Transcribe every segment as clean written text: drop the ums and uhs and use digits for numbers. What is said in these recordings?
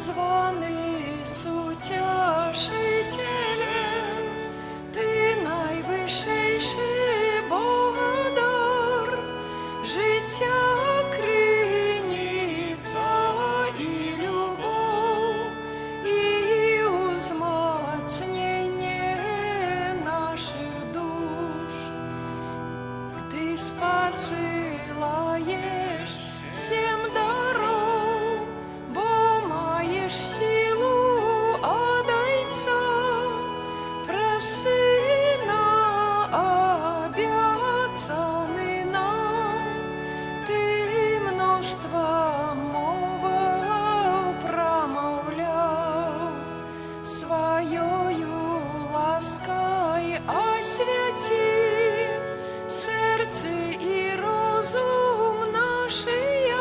званий Утішителем, ти найвищий Богодар, життя криниця і любов, і узмацнення наших душ. Ти спасилаєш всім даром, бо маєш силу отдайця, про Сина обяцаний нам. Ти множество мов промовляв, своєю ласкою освяти серце і розум наші,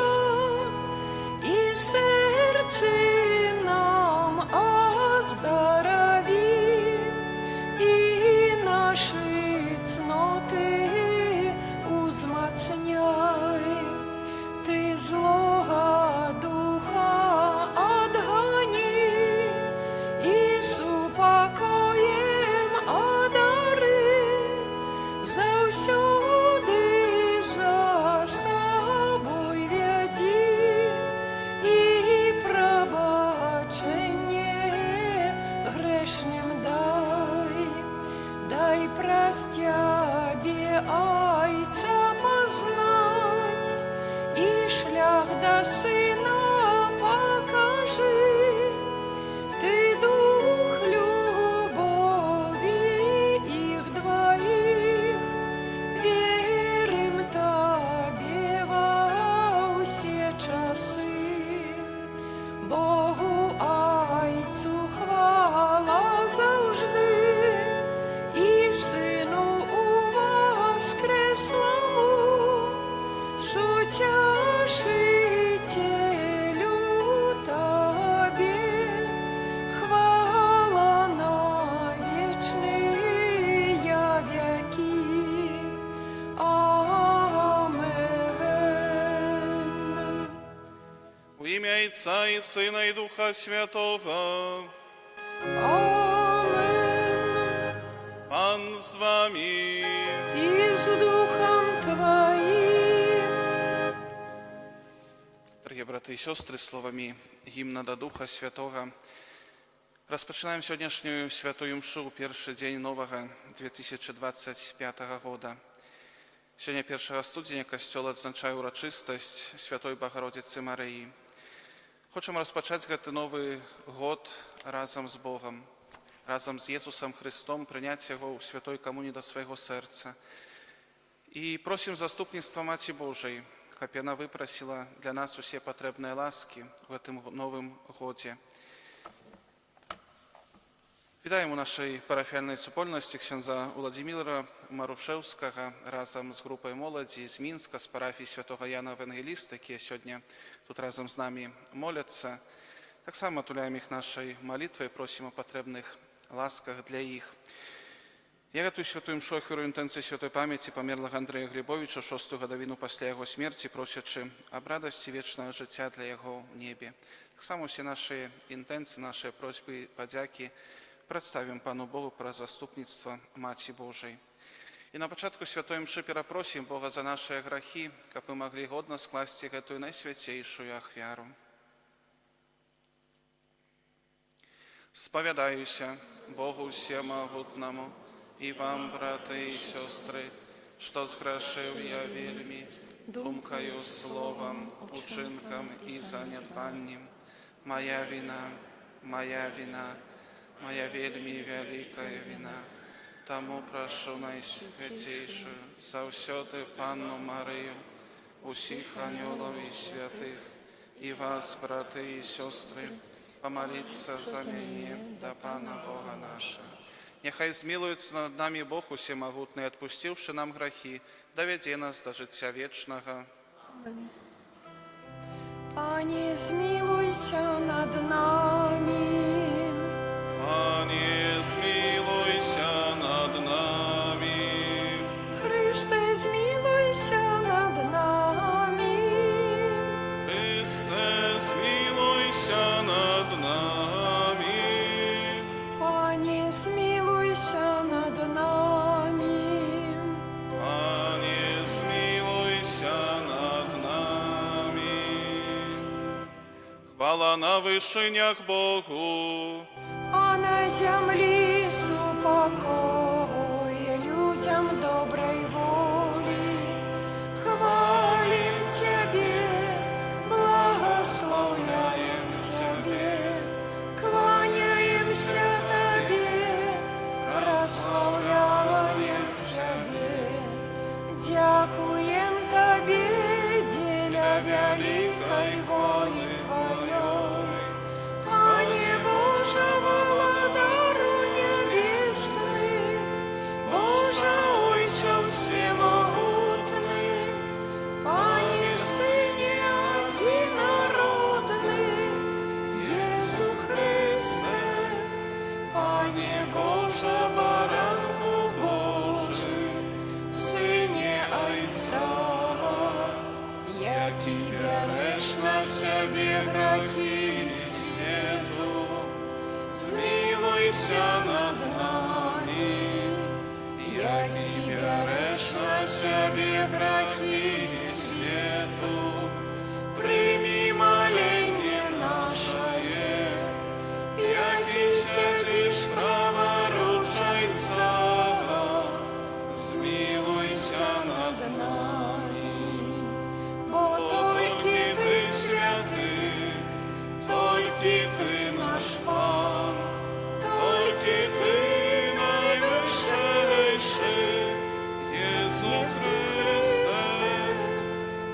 і серце нам оздорові, і наші цноти узмацняй. Ти злого духа отгони, і з упокоєм одари, завсюди за собою веди, і пробачення грешним дай. Дай простябі Айця познать, і шлях до Сина покажи. Ти дух любові їх двоїх, вірим Тобі во всі часи. Богу Айцю хвала завжди, і Сину у воскреслому, Утішителю Тобі хвала на вічні віки. Амен. У ім'я Отця і Сина і Духа Святого. Амен. Пан з вами. І з Духом Твоїм. Дорогі брати і сестри, словами гімна до Духа Святого розпочинаємо сьогоднішню святую мшу у перший день нового 2025 года. Сьогодні 1 студня Костел відзначає урочистость Святої Богородиці Марії. Хочемо розпочати цей новий год разом з Богом, разом з Ісусом Христом, прийняти Його у святої комунії до свого серця. І просимо заступництва Маті Божої, щоб вона випросила для нас усі потрібні ласки в цьому новому годі. Вітаємо у нашій парафіальній супольності ксьондза Владимира Марушевського разом з групою молоді з Мінська, з парафії святого Яна Евангеліста, які сьогодні тут разом з нами моляться. Так само туляємо їх нашою молитвою, просимо потрібних ласках для їх. Я готую святую мшу охвірую інтенції святої пам'яті померлого Андрея Глібовича, 6-ту годовину після його смерті, просячи об радості вічного життя для його в небі. Так само всі наші інтенції, наші просьби, подяки представимо Пану Богу про заступництво Маті Божої. І на початку святої мши перепросимо Бога за наші гріхи, щоб ми могли годно скласти эту найсвятейшую ахвяру. Сповідаюся Богу всемогутному і вам, брати і сестри, що згрішив я вельми, думкою, словом, учинком і занедбанням. Моя вина, моя вельми великая вина. Тому прошу найсвятейшую, завсёды Панну Марію, усіх ангелов і святих, і вас, брати і сестри, помолиться за мене до Пана Бога нашего. Нехай змилується над нами Бог усемогутний, отпустивши нам грехи, доведе нас до життя вічного. Пане, змилуйся над нами. Пане, змилуйся над нами. Христе, змилуйся над нами. Христе, змилуйся над нами. а на вишенях Богу. А на землі супокой людям доброй воли. Хвалим Тебе, благословляем Тебе, кланяемся Тебе, прославляем Тебе, дякуем Тебе, деля великой воли Твоей. Пане Боже, владару небесный, Боже, Ойче всемогутный, Пане Сыне одинородный, Иису Христе, Пане Боже, баранку Божий, Сыне Отца, які береш на себе грехи свету, змилуйся над нами, які береш на себе грехи свету, прими моление наше, які сидиш праворуч Отца, змилуйся над нами. Бо тільки Ти святий, тільки Ти наш Пан, тільки Ти найвищейший, Єсу Христе,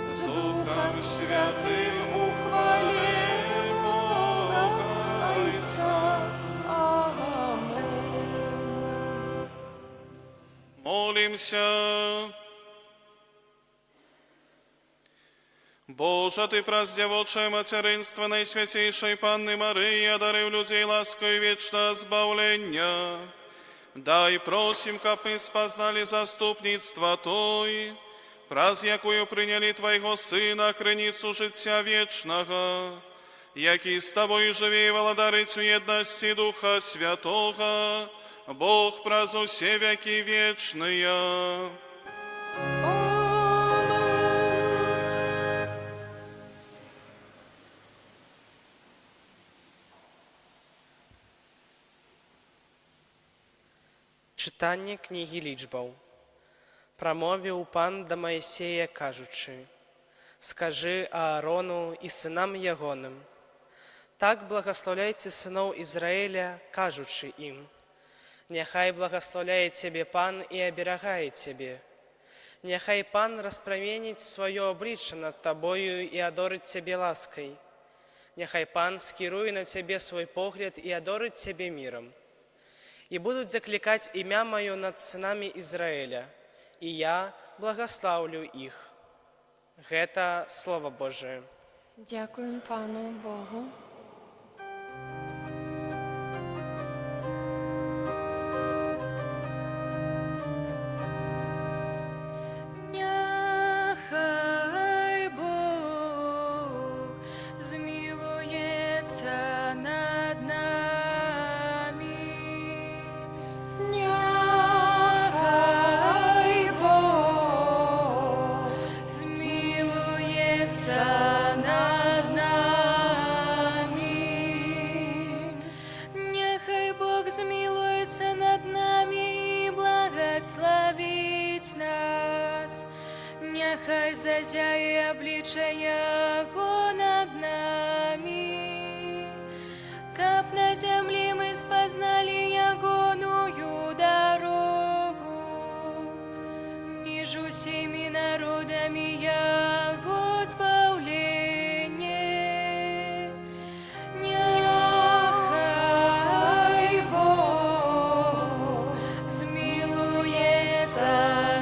з Духом Святим у хвалі Бога Отця. Амин. Молимся. Боже, Ты праздевочее материнство Найсвятейшей Панны Марии, одарив людей ласкою вечного збавлення. Дай просим, как мы спознали заступництво Той, праз якую приняли Твоего Сына, криницу життя вечного, який с Тобой живе и владарить у едности Духа Святого, Бог праз усе веки вечные. Читання книги Лічбаў. Прамовіў пан да Маісея, кажучы: «Скажы Аарону і сынам ягоным: так благословляйте сыноў Ізраіля, кажучы ім: няхай благословляе цябе пан і аберагае цябе. Няхай пан распраменіць сваё аблічча над табою і адорыць цябе ласкай. Няхай пан скіруе на цябе свой погляд і адорыць цябе мірам. І будуць заклікаць імя маё над сынамі Ізраіля, і я благословлю іх». Гэта Слово Божие. Дякуємо Пану Богу. Нехай Бог змилується над нами. Нехай Бог змилується над нами. Нехай Бог змилується над нами і благословить нас. Нехай зазяє обличчя Його над нами, каб на землі ми спознали Ягоную дорогу, між усіми народами Його збавлення. Нехай Бог змилується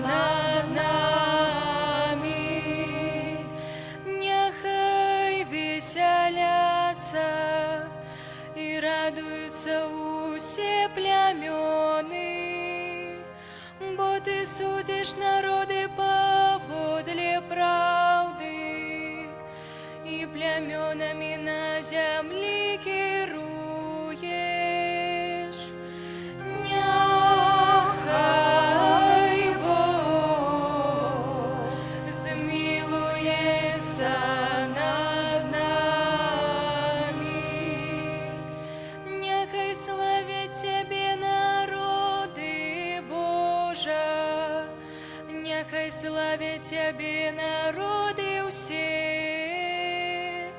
над нами, нехай веселяться і радуються усі племени, бо Ти судиш народи поводле правди, і племенами на землі керуєш. Нехай Бог змилується над нами. Няхай славять Цябе народы ўсе,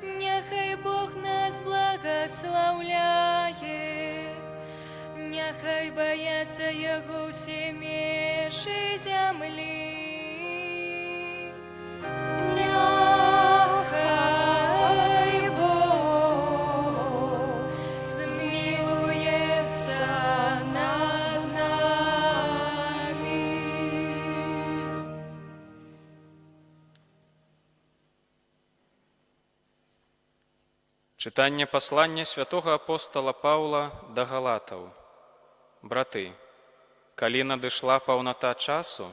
няхай Бог нас благословляе, няхай баяцца Яго ўсе межы зямлі. Няхай Бог змілуецца над намі. Чытанне паслання святога апостала Паўла да галатаў. Браты, калі надышла паўната часу,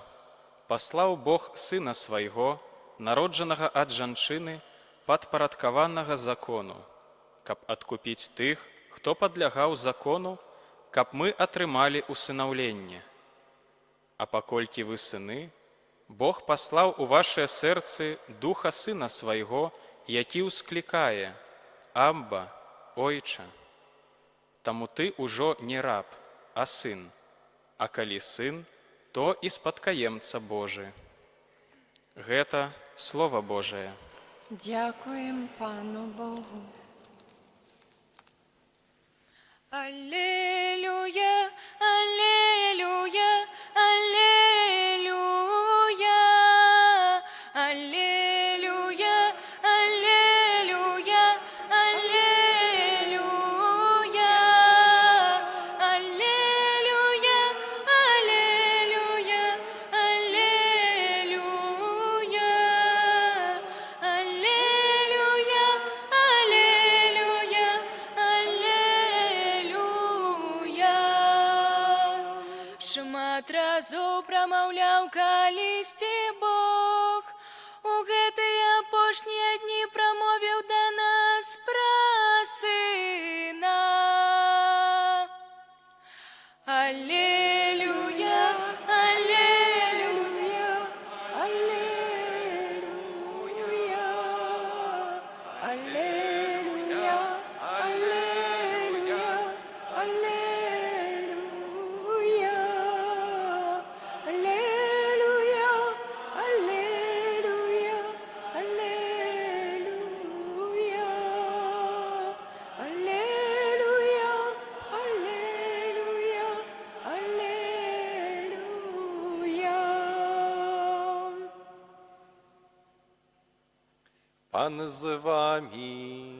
паслаў Бог Сына Свайго, народжанага ад жанчыны, падпарадкаванага закону, каб адкупіць тых, хто падлягаў закону, каб мы атрымалі усынаўленне. А паколькі вы сыны, Бог паслаў у вашыя сэрцы Духа Сына Свайго, які ўсклікае: Абба, Ойча. Таму ты ўжо не раб, а сын, а калі сын, то і спадкаемца Божы. Гэта Слова Божае. Дякуем Пану Богу. Аллилуйя, аллилуйя, аллилуйя, аллилуйя, аллилуйя, аллилуйя, аллилуйя, аллилуйя, аллилуйя, аллилуйя, аллилуйя, аллилуйя. Шмат разоў прамаўляў калісьці Бог, у гэтыя апошнія дні прамовіў да нас пра Сына. Аллилуйя, аллилуйя, Аллилуйя, аллилуйя, аллилуйя, аллилуйя, аллилуйя, аллилуйя, аллилуйя, аллилуйя, аллилуйя, аллилуйя. Пан з вами.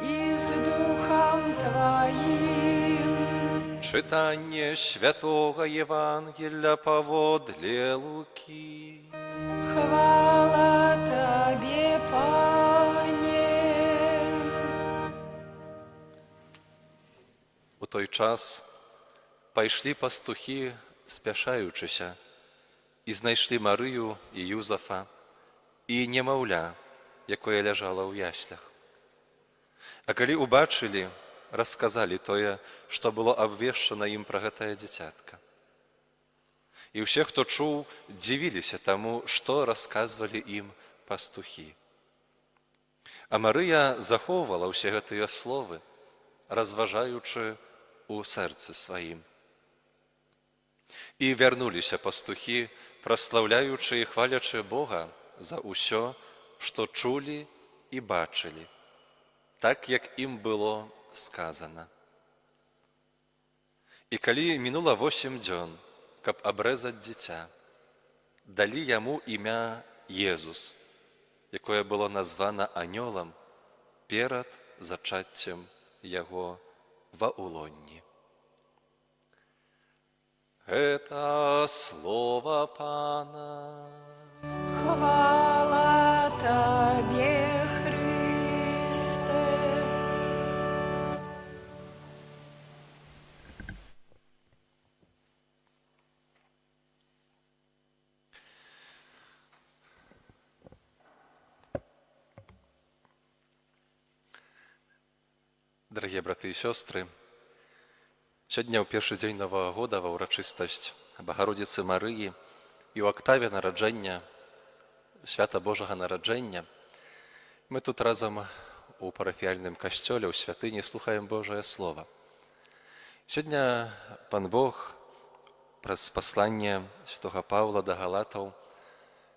И с Духом Твоим. Читання святого Євангелія паводле Луки. Хвала Тебе, Пане. У той час пайшлі пастухи, спяшаючыся, і знайшлі Марыю і Юзафа, і немаўля, якое ляжала ў яслях. А калі убачылі, расказалі тое, што было абвешчана ім пра гэтае дзіцятка. І ўсе, хто чуў, дзівіліся таму, што расказвалі ім пастухі. А Марыя захоўвала ўсе гэтыя словы, разважаючы у сэрцы сваім. І вярнуліся пастухі, праслаўляючы і хвалячы Бога за ўсё, што чулі і бачылі, так, як ім было сказана. І калі мінула 8 дзён, каб абрэзаць дзіця, далі яму імя Езус, якое было названа анёлам перад зачаццем яго ва ўлонні. Гэта слова Пана. Хвала Тебе, Христе. Дарагія браты і сёстры, сёння ў першы дзень Новага года ва ўрачыстасць Багародзіцы Марыі і ў актаве нараджэння, свята Божага нараджэння, мы тут разам у парафіяльным касцёле, ў святыні слухаем Божае Слова. Сёння Пан Бог праз пасланне святого Паўла да галатаў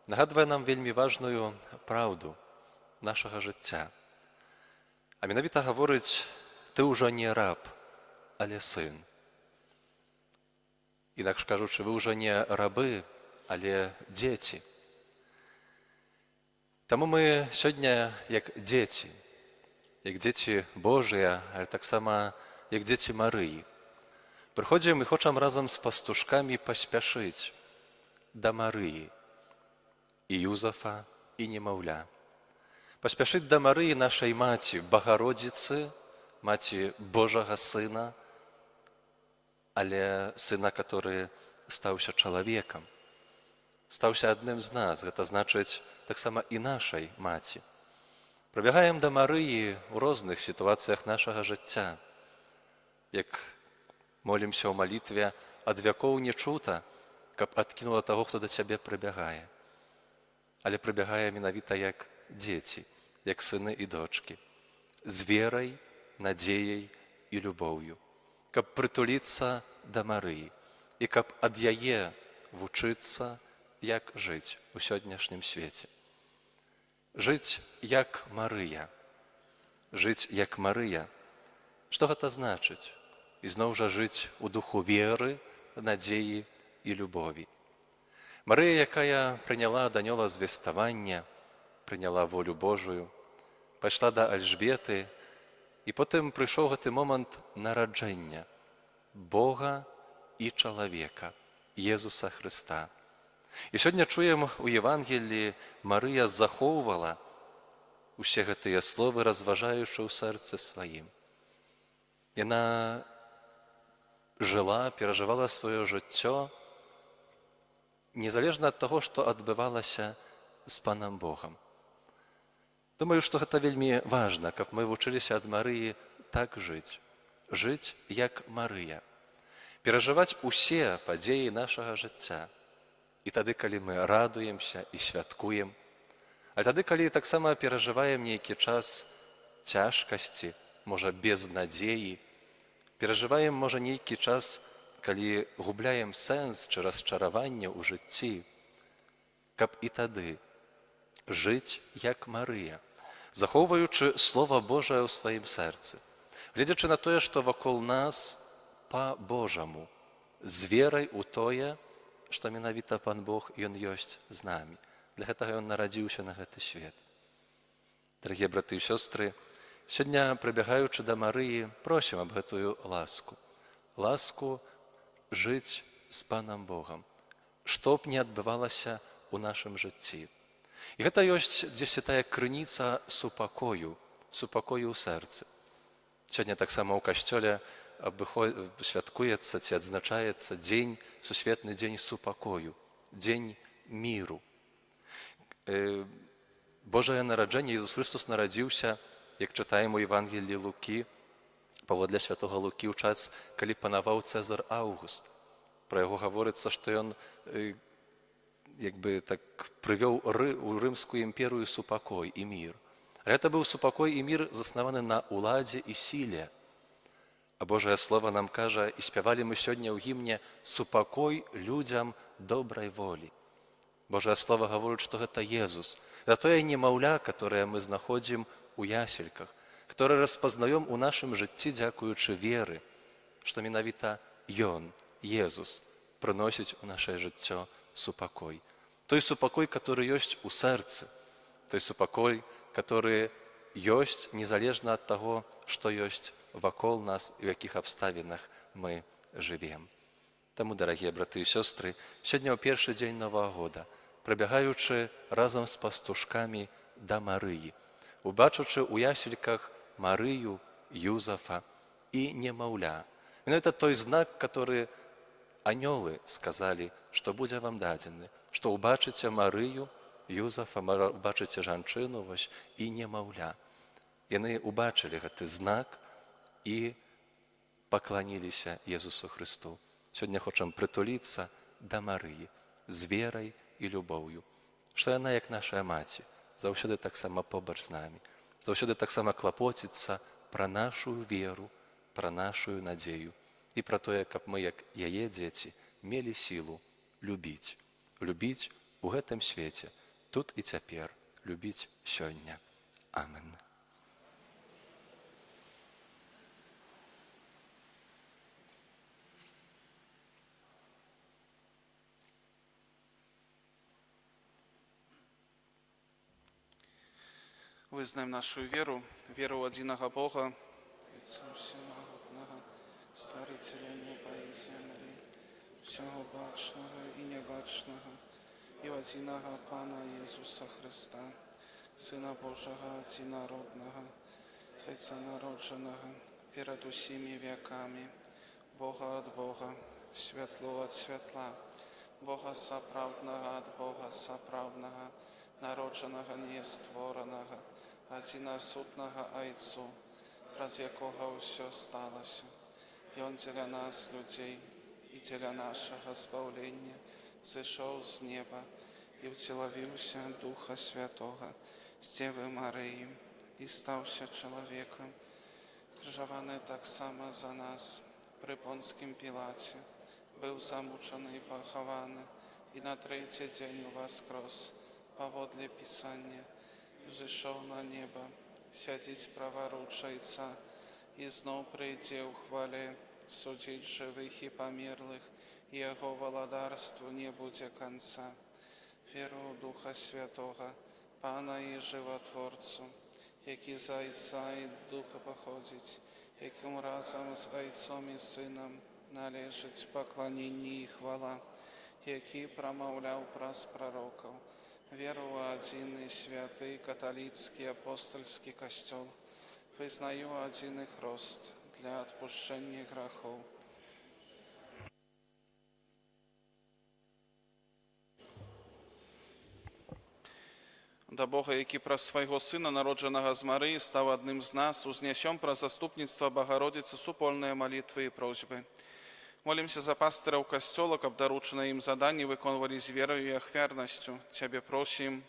нагадвае нам вельмі важную праўду нашага жыцця. А менавіта гаворыць: ты ўжо не раб, але сын. Інакш кажучы, вы ўжо не рабы, але дзеці. Таму мы сёння як дзеці Божыя, але таксама як дзеці Марыі, прыходзім і хочам разам з пастушкамі паспяшыць да Марыі і Юзафа і немаўля. Паспяшыць да Марыі, нашай маці, Багародзіцы, маці Божага Сына, але Сына, который стаўся чалавекам, стаўся адным з нас, гэта значыць таксама і нашай маці. Прыбягаем да Марыі ў розных сітуацыях нашага жыцця, як молімся ў малітве: ад вякоў не чута, каб адкінула таго, хто да цябе прыбягае. Але прыбягае менавіта як дзеці, як сыны і дочкі, з верай, надзеяй і любоўю, каб прытуліцца да Марыі і каб ад яе вучыцца, як жыць у сённяшнім свеце. Жыць як Марыя. Жыць як Марыя. Што гэта значыць? Ізноў жа жыць у духу веры, надзеі і любові. Марыя, якая прыняла ад анёла звеставанне, прыняла волю Божую, пайшла да Альжбеты, і потым прыйшоў гэты момант нараджэння Бога і чалавека, Езуса Хрыста. І сёння чуем у Евангеліі: Марыя захоўвала усе гэтыя словы, разважаючы ў сэрцы сваім. Яна жыла, перажывала сваё жыццё незалежна ад таго, што адбывалася з Панам Богам. Думаю, што гэта вельмі важна, каб мы вучыліся ад Марыі так жыць. Жыць як Марыя. Перажываць усе падзеі нашага жыцця. І тады, калі мы радуемся і святкуем, а тады, калі таксама перажываем нейкі час цяжкасці, можа, безнадзеі, перажываем, можа, нейкі час, калі губляем сэнс ці расчараванне ў жыцці, каб і тады жыць як Марыя, захоўваючы Слова Божае ў сваім сэрцы, гледзячы на тое, што вакол нас па-божаму, з верай у тое, што менавіта Пан Бог, Ён ёсць з намі. Для гэтага Ён нарадзіўся на гэты свет. Дарагія браты і сёстры, сёння, прыбягаючы да Марыі, просім аб гэтую ласку. Ласку жыць з Панам Богам, што б не адбывалася ў нашым жыцці. І гэта ёсць дзесьці тая крыніца супакою ў сэрцы. Сёння таксама ў касцёле святкуецца ці адзначаецца сусветны дзень супакою, дзень міру. Божае нараджэнне, Ісус Хрыстос нарадзіўся, як чытаем у Евангеліі Лукі, паводле святога Лукі, ў час, калі панаваў Цэзар Аўгуст. Пра яго гаворыцца, што ён прывёў у рымскую імперыю супакой і мір. Але гэта быў супакой і мір, заснаваны на ўладзе і сіле. А Божае Слова нам кажа, і спявалі мы сёння ў гімне: супакой людзям добрай волі. Божае Слова гаворыць, што гэта Езус. Это тое немаўля, которое мы знаходзім у ясельках, которое распазнаём у нашым жыцці дзякуючы веры, што менавіта Ён, Езус, прыносіць у нашае жыццё супакой. Той супакой, который ёсць у сэрцы, той супакой, который ёсць незалежна ад таго, што ёсць вакол нас і ў якіх абставінах мы жывем. Таму, дарагія браты і сёстры, сёння ў першы дзень Новага года, прабягаючы разам з пастушкамі да Марыі, убачучы ў ясельках Марыю, Юзафа і немаўля. Гэта той знак, который анёлы сказалі, што будзе вам дадзены, што ўбачыце Марыю, Юзафа, убачыце жанчыну і немаўля. Яны убачылі гэты знак і пакланіліся Езусу Хрысту. Сёння хочам прытуліцца да Марыі з верай і любоўю, што яна, як наша маці, заўсёды таксама побач з намі, заўсёды таксама клапоціцца пра нашу веру, пра нашу надзею і пра тое, каб мы, як яе дзеці, мелі сілу любіць. Любіць у гэтым свеце, тут і цяпер, любіць сёння. Амен. Вызнаем нашу веру, веру одиного Бога, Отца Всемогутного, Створителя неба и земли, всего бачного и небачного, и одиного Пана Иисуса Христа, Сына Божьего Единородного, с Отца народженного, перед усими веками, Бога от Бога, светло от светла, Бога соправдного от Бога соправдного, народженого нествореного, одиносутного Отцу, раз якого все сталося. И Он для нас, людей, и для нашего збавлення, зійшов з неба и втіловився Духа Святого з Деви Марії и стався человеком, крzyżowany так само за нас при Понскім Пілаті, был замучений и похованы, и на третий день воскрес, поводле Писания, взошел на небо, сядеть праворуч Отца, и знов прийде у хвале, судить живых и померлых, и Его владарству не будет конца. Веру в Духа Святого, Пана и Животворцу, який за Отца и Духа походить, яким разом с Отцом и Сыном належить поклонение и хвала, який промовлял праз пророков, веру в один и святый католицкий апостольский костел, вызнаю один их рост для отпущения грехов. До Бога, який праз свайго Сына, народженага з Марыі, стаў адным з нас, узнесем праз заступніцтва Богородицы супольныя молитвы и просьбы. Молимся за пастыраў касцёла, каб даручаныя ім заданні выконвалі з верою і ахвярнасцю. Цябе просім.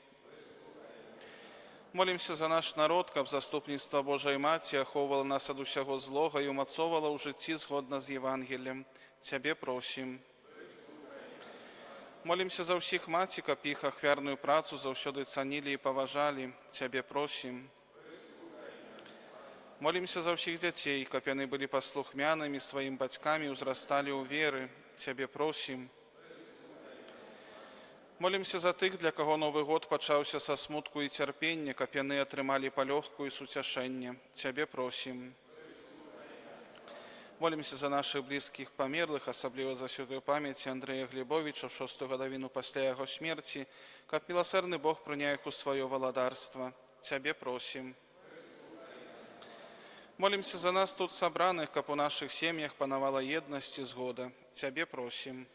Молимся за наш народ, каб заступніцтва Божай Маці ахоўвала нас ад усяго злога і умацоўвала ў жыцці згодна з Евангеліем. Цябе просім. Молимся за ўсіх маці, каб іх ахвярную працу заўсёды цанілі і паважалі. Цябе просім. Молимся за ўсіх дзяцей, каб яны былі паслухмянымі сваім бацькам і ўзрасталі ў веры. Цябе просім. Молимся за тых, для каго Новы год пачаўся са смутку і цярпення, каб яны атрымалі палёгку і суцяшэнне. Цябе просім. Молимся за наших близких померлых, асабліва за святую памяць Андрэя Глебовича в 6-ю гадавіну пасля яго смерці, каб міласэрны Бог прыняў іх у сваё валадарства. Цябе просім. Молимся за нас тут сабраных, каб у наших сем'ях панавала еднасць і згода. Цябе просім.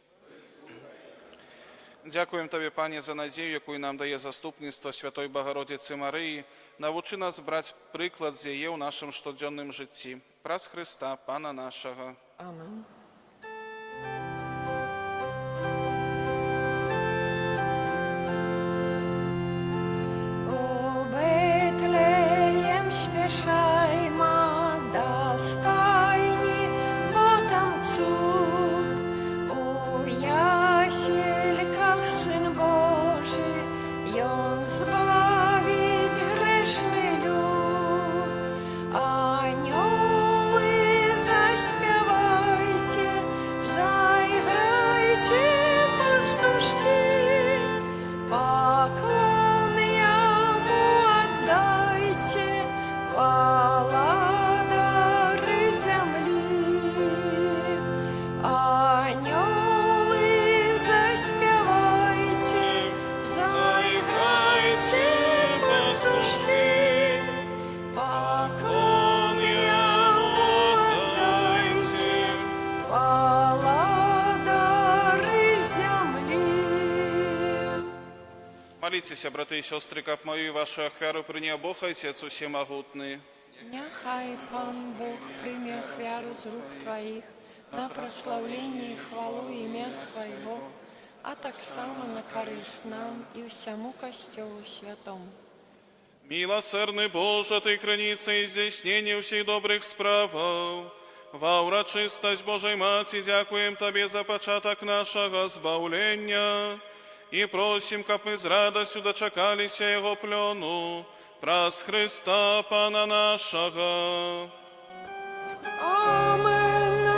Дзякуем Табе, Пане, за надзею, якую нам дае заступніцтва Святой Богородицы Марыі. Навучы нас браць прыклад з яе ў нашым штодзённым жыцці. Праз Христа, Пана нашага. Amen. O Betlejem śpieszajma do stajni, bo tam cud. O jasielkach Syn Boży, ją zbawić grzeszny lud. Anioły zaśpiewajcie, zagrajcie pastuszki, poklon Jemu oddajcie, chwała dary земли. Anioły zaśpiewajcie, zagrajcie pastuszki, поклон Ему отдайте, хвала дары земли. Моліться, брати і сестри, каб мою і вашу ахвяру прийняв Бог, Отець усемогутний. Нехай Пан Бог прийме ахвяру з рук Твоїх на прославлення і хвалу ім'я Своєго, а так само на користь нам і всьому Костьолу Святому. Милосердный Боже, Ты храница и здійснення всіх добрих справ. Ва урачистость Божей Маті, дякуем Табе за початок нашего збавлення і просим, каб ми з радостью дочекалися Його плену, праз Христа Пана нашого. Амен.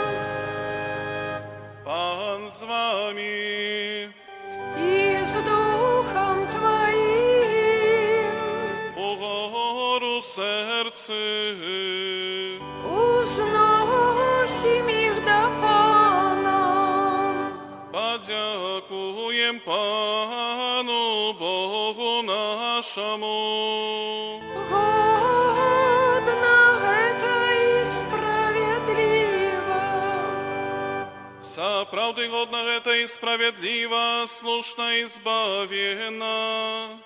Пан з вами. И с Духом Твоим Угору серце. узносим их до Пана. Подякуем Пану Богу нашему. Годно это и справедливо. Сапраўды годна гэта і справядліва, слушна і збавена,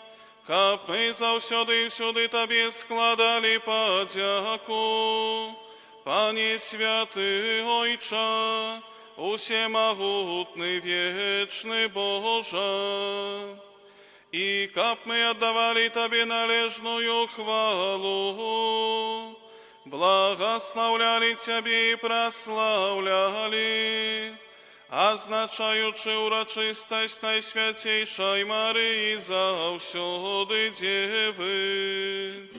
каб мы заўсёды і всюды Табе складалі падзяку. Пане святы Ойча, усемагутны вечны Божа, і каб мы аддавалі Табе належную хвалу, благословляли Тебе и прославляли, означаючи урочистость Найсвятейшей Марии завсёды Девы.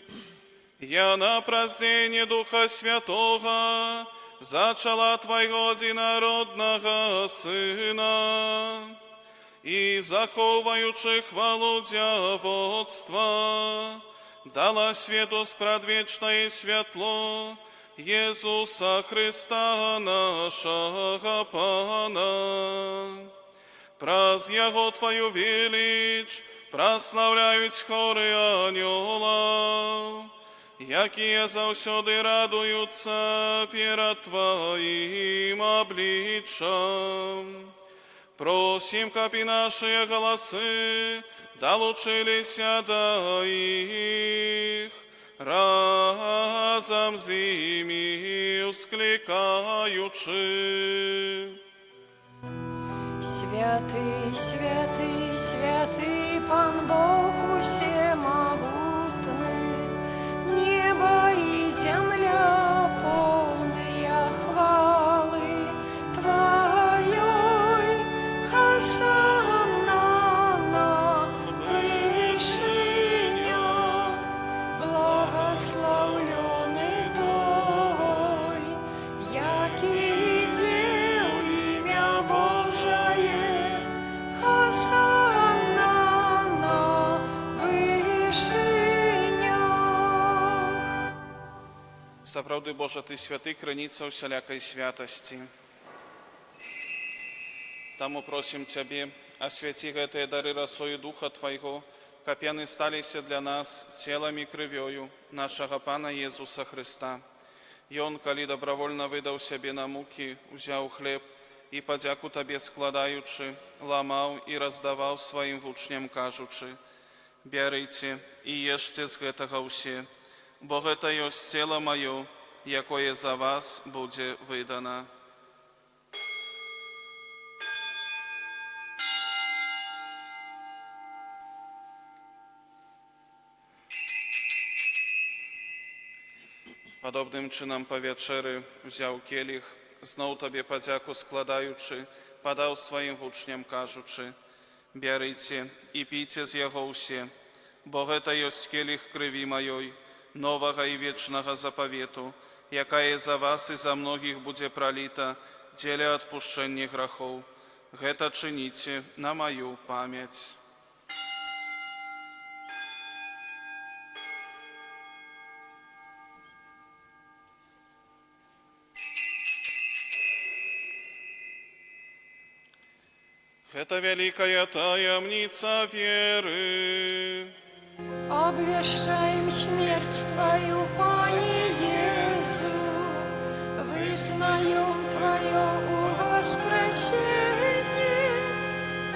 Я на празднение Духа Святого зачала Твоего единородного Сына, и заховаючи хвалу дяводства, дала свету спрадвечное святло Иисуса Христа нашего Пана. Праз Его Твою велич прославляют хоры анёлов, якие заўсёды радуются перед Твоим обличием. Просим, каб и наши голосы долучилися до их, разом з ими ускликаючи. Святый, святый, святый Пан Бог усемогутный, небо и земля полные хвалы Твоей. Хосанна на вышинях, благословленный Той, який дел имя Божие. Хосанна на вышинях. Сапраўды, Божа, Ты святы, крыніца усялякай святасці. Таму просім Цябе, асвяці гэтыя дары расою Духа Твайго, каб яны сталіся для нас целам і крывёю нашага Пана Езуса Христа. Ён, калі добровольно выдаў сябе на мукі, узяў хлеб і, падзяку Табе складаючы, ламаў і раздаваў сваім вучням, кажучы: «Бярыце і ешце з гэтага ўсе, бо гэта ёсць цела маё, якое за вас будзе выдана». Падобным чынам па вячэры узяў келіх, зноў Табе падзяку складаючы, падаў сваім вучням, кажучы: «Бярыце і піце з яго ўсе, бо гэта ёсць келіх крыві маёй, новага і вечнага запавету, якая за вас і за многіх будзе праліта дзеля адпушчэння грахоў. Гэта чыніце на маю памяць». Это великая таямница веры. Обвещаем смерть Твою, Пане Иису, вызнаем Твое воскресение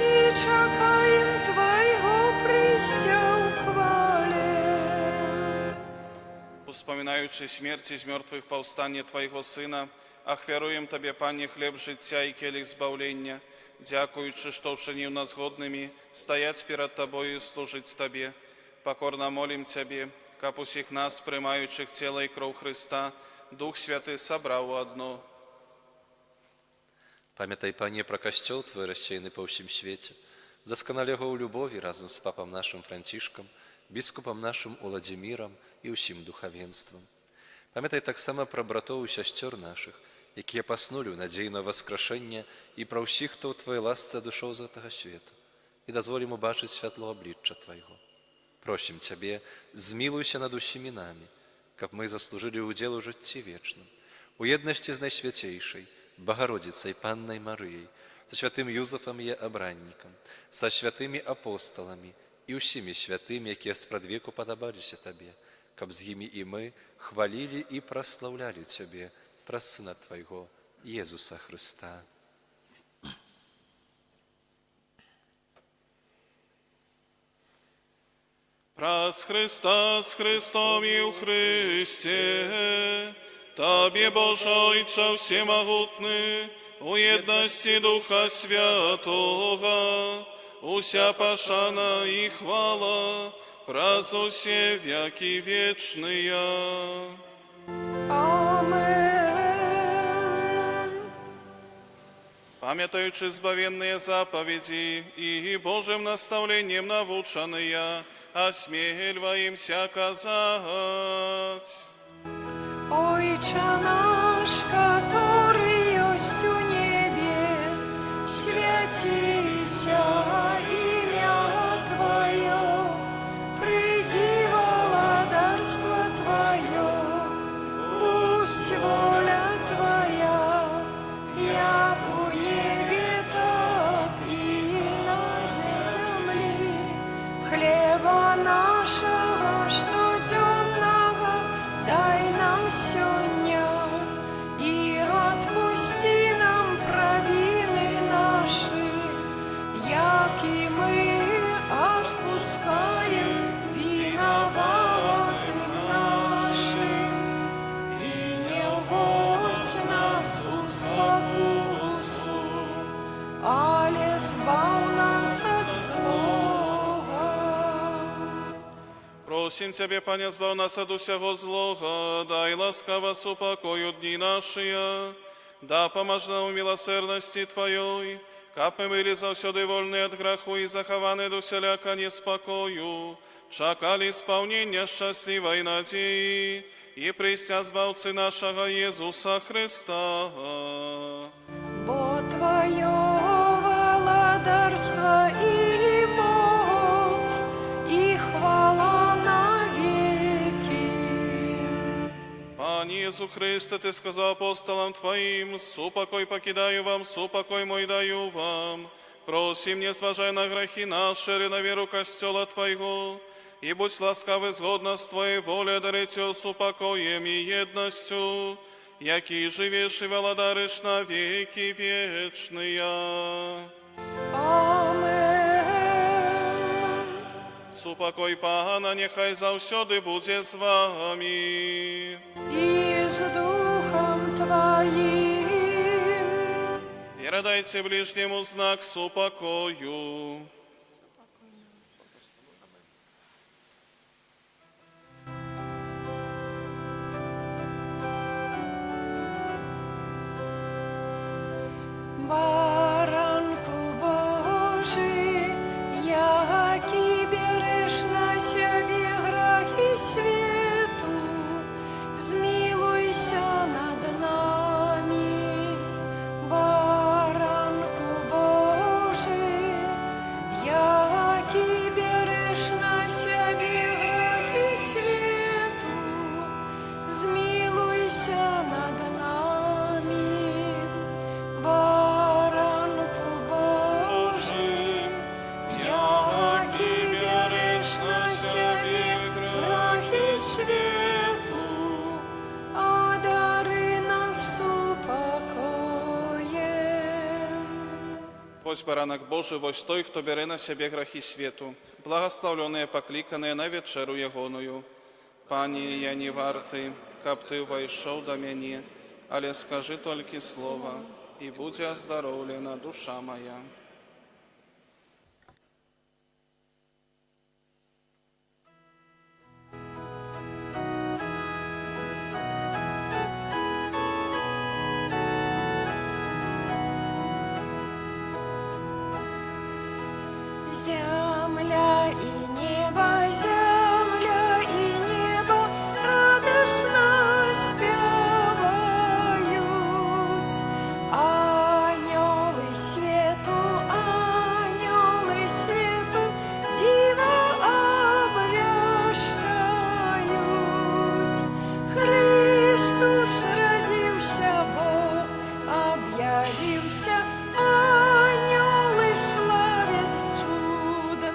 и чекаем Твоего прийстя у хвале. Успоминаючи смерть из мертвых повстання Твоего Сына, ахвяруем Табе, Пане, хлеб життя и келих збавлення, дякуючи, што ўчыніў нас годнымі стаяць перад Табою і служыць Табе. Покорно молим Тебе, каб усіх нас, приймаючых цела і кров Христа, Duch Święty sabrał одно. Pamiętaj, Panie, про Kościół Twój rozsiejny po всім świecie. Doskonale go u любові razem z papą naszym Franciszkiem, biskupem naszym Uladimиром i усім духовенством. Pamiętaj tak samo про братов і сестер наших, які поснули в надії на воскрешення, і про всіх, хто у Твоїй ласці дійшов з того світу, і дозволим убачити світло обличчя Твоего. Просим Тебе, змилуйся над усіми нами, как мы заслужили удел у житті вічному, у єдності з Найсвятейшей, Богородицей Панной Марией, со святым Юзефом и обранником, со святыми апостолами и усіми святыми, які спрадвеку подобалися Тебе, каб з ними и мы хвалили и прославляли Тебе, про Сына Твоего, Иисуса Христа. Прас Христа с Христом и у Христе, Тобі, Боже Отче всемогутний, у єдності Духа Святого, уся пошана и хвала, праз усе веки вечные. Amen. Памятаючи збавенные заповеди и Божьим наставлением навученные, осмеливаемся казать. Отче наш, который есть у небе, святейся имя Твое, приди владарство Твое, будь воля Твоя, як у небе, так и на земле. Хлеба нашего штоденного дай нам сегодня, и отпусти нам провины наши, як и мы отпускаем виноватым нашим. И не вводь нас в спокусу, але збав нас от злого. Просим Тебе, Пане, збав нас от усього злого, дай ласкаво супокою дни наши, да помаж нам у милосердности Твоей, как мы были завсёды вольны от греху и захованы до вселяка неспокою, чакали исполнения счастливой надеи и престя збавцы нашего Иисуса Христа. Бо Твое владарство и моць, и хвала навеки. Пане Иисус Христе, Ты сказал апостолам Твоим, «Супокой покидаю вам, супокой мой даю вам». Просим, не зважай на грехи наши или на веру костела Твоего, и будь ласкавы згодно с Твоей волей дарить с упокоем и едностью, який живешь и владаришь на веки вечные. Амен. Супокой Пана, нехай завсёды буде з вами. И с Духом Твоим. И радайте ближнему знак супокою. Баранку Божий, який береш на себе грехи свету, змилуйся над нами. Баранку Божий, який береш на себе грехи свету, змилуйся над нами. Баранку Божий, який береш на себе грехи свету, одари нас упокоєм. Ось баранок Божий, ось той, хто бере на себе грехи світу, благословленные, покликаные на вечеру Ягоною. Пані, я не вартий, каб Ти войшов до мене, але скажи тільки слово, і буде оздоровлена душа моя. Земля и небо, земля и небо радостно спевают. Ангелы свету диво обвещают. Христос родился, Бог объявился, ангелы славят чудо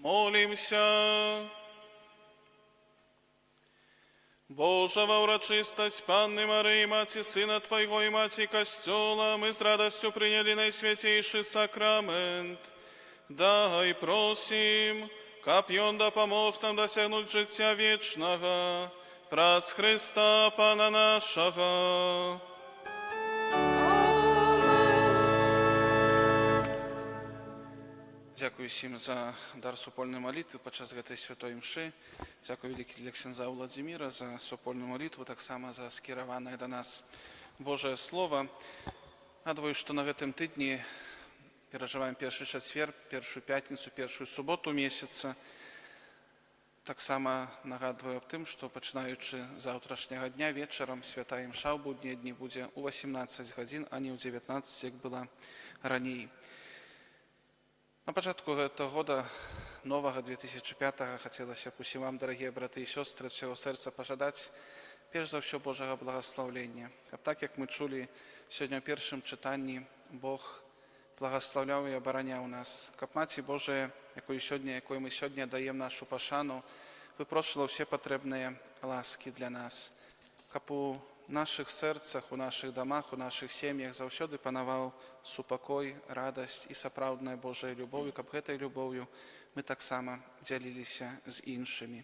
Молимся. Божа во урочистость Панны Марии, Мати Сына Твоего и Мати Костела, мы с радостью приняли наисвятейший сакрамент. Дай просим, капьон да помог нам досягнуть життя вечного, праз Христа Пана нашего. Дзякую всім за дар супольнай малітвы падчас гэтай святой імшы. Дзякую вялікі для ксяндза Уладзіміра за супольную малітву, таксама за скіраванае да нас Божае Слова. Нагадваю, што на гэтым тыдні перажываем першы чацвер, першую пятніцу, першую суботу месяца. Таксама нагадваю аб тым, што пачынаючы з заўтрашняга дня вечарам святая імша ў буднія дні будзе ў 18 гадзін, а не ў 19, як была раней. На пачатку гэтага года, новага 2005-го, хацелася б усім вам, дарагія браты і сёстры, ад усяго сэрца пажадаць, перш за ўсё, Божага благаслаўлення. Каб так, як мы чулі сёння ў першым чытанні, Бог благаслаўляў і абараняў нас. Каб Маці Божая, якой мы сёння даем нашу пашану, выпрошвала ўсе патрэбныя ласкі для нас. Каб у нашых сэрцах, у нашых дамах, у нашых сем'ях заўсёды панаваў супакой, радасць і сапраўдная Божая любоў, і каб гэтай любоўю мы таксама дзяліліся з іншымі.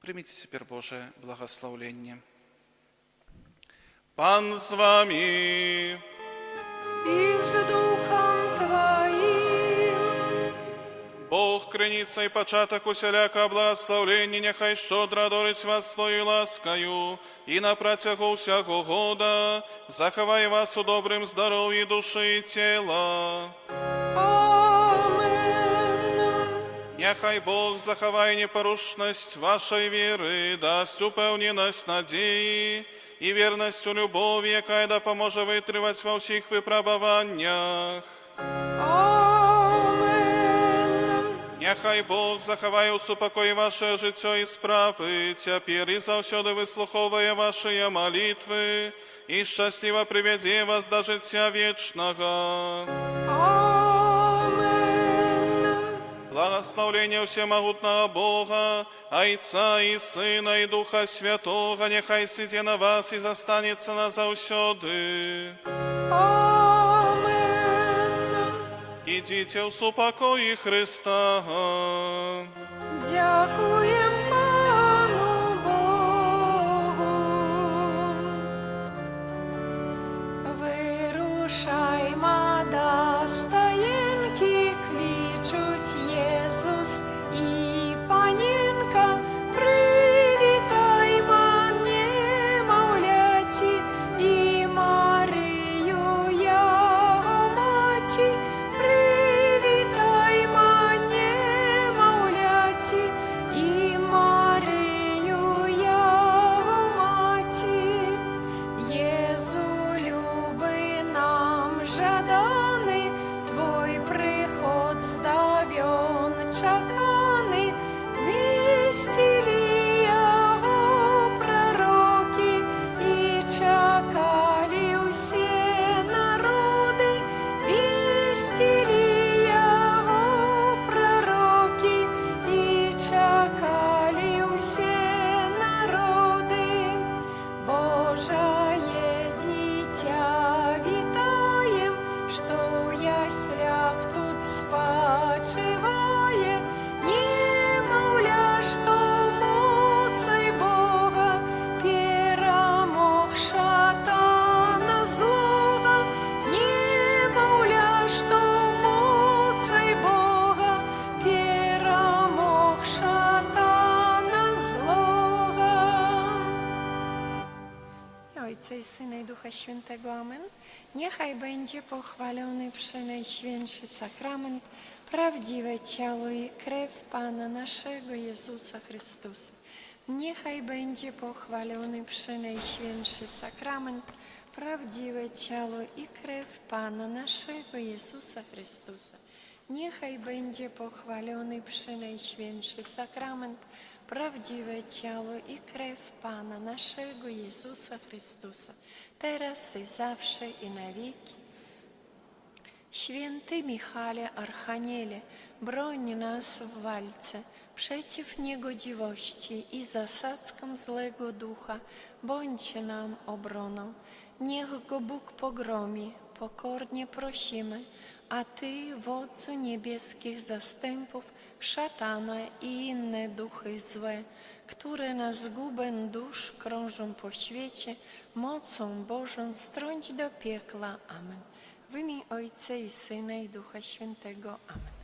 Прыміце цяпер Божае благаслаўленне. Пан з вами. И с Духом Твоим. Бог, криниця і початок усяляка благословлення, нехай щодро дорить вас свою ласкою, і на протягу всякого года заховай вас у добрим здоров'ї душі і тіла. Амен. Нехай Бог заховай непорушность вашей веры, дасть упевненість надії і вірність у любові, яка допоможе витривати во всіх випробуваннях. Нехай Бог заховає у супокої ваше життя і справи, тепер і завсюди вислуховує ваші молитви, і щасливо приведе вас до життя вічного. Амен. Благословлення всемогутного Бога, Отца і Сина, і Духа Святого, нехай сиде на вас і застанеться назавсюди. Ідіть у супокої Христа. Дякуєм Пану Богу. Вирушаймо до стоянки, кличуть Єсус і Панінка. Привітаймо немовляті і Марію Його маті. Привітаймо немовляті і Марію Його маті. Єзу, люби нам жаданий, Твой приход здавен чаканий. Вістілі Його пророки і чакали усі народи. Вістілі Його пророки і чакали усі народи. Божає дитя вітаєм, що в яслях тут спочиває. Немовля, що моцей Бога перемог шатана злого. Немовля, що моцей Бога перемог шатана złego. Ojca i Syna i Ducha Świętego. Amen. Niechaj będzie pochwalony przenajświętszy sakrament, prawdziwe ciało i krew Pana naszego Jezusa Chrystusa. Niechaj będzie pochwalony przenajświętszy sakrament, prawdziwe ciało i krew Pana naszego Jezusa Chrystusa. Niechaj będzie pochwalony przenajświętszy sakrament, prawdziwe ciało i krew Pana naszego Jezusa Chrystusa, teraz i zawsze i na wieki. Święty Michale Archaniele, broń nas w walce przeciw niegodziwości i zasadzkom złego ducha, bądźcie nam obroną. Niech go Bóg pogromi, pokornie prosimy, a Ty, Wodzu niebieskich zastępów, szatana i inne duchy złe, które na zgubę dusz krążą po świecie, mocą Bożą strąć do piekla. Amen. W imię Ojca i Syna i Ducha Świętego. Amen.